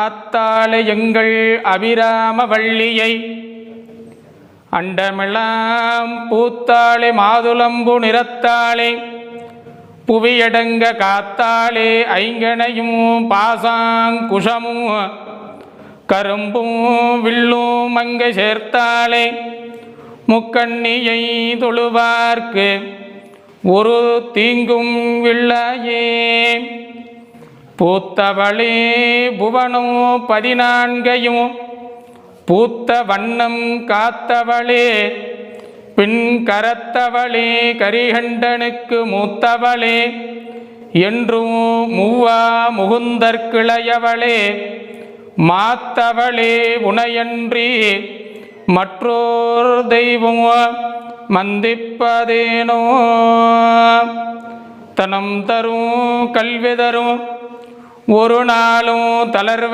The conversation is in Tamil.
ஆத்தாளை எங்கள் அபிராம வள்ளியை அண்டமெல்லாம் பூத்தாளே மாதுளம்பு நிறத்தாளே புவியடங்க காத்தாளே ஐங்கனையும் பாசாங்குஷமும் கரும்பும் வில்லும் அங்கை சேர்த்தாளே முக்கண்ணியை தொழுவார்க்கு ஒரு தீங்கும் வில்லையே பூத்தவளே புவனம் 14 பூத்த வண்ணம் காத்தவளே பின் கரத்தவளே கரிகண்டனுக்கு மூத்தவளே என்றும் மூவா முகுந்தற்கிளையவளே மாத்தவளே உனையன்றி மற்றோர் தெய்வம் மந்திப்பதேனோ தனம் தரும் கல்வி தரும் ஒரு நாளும் தளர்வரி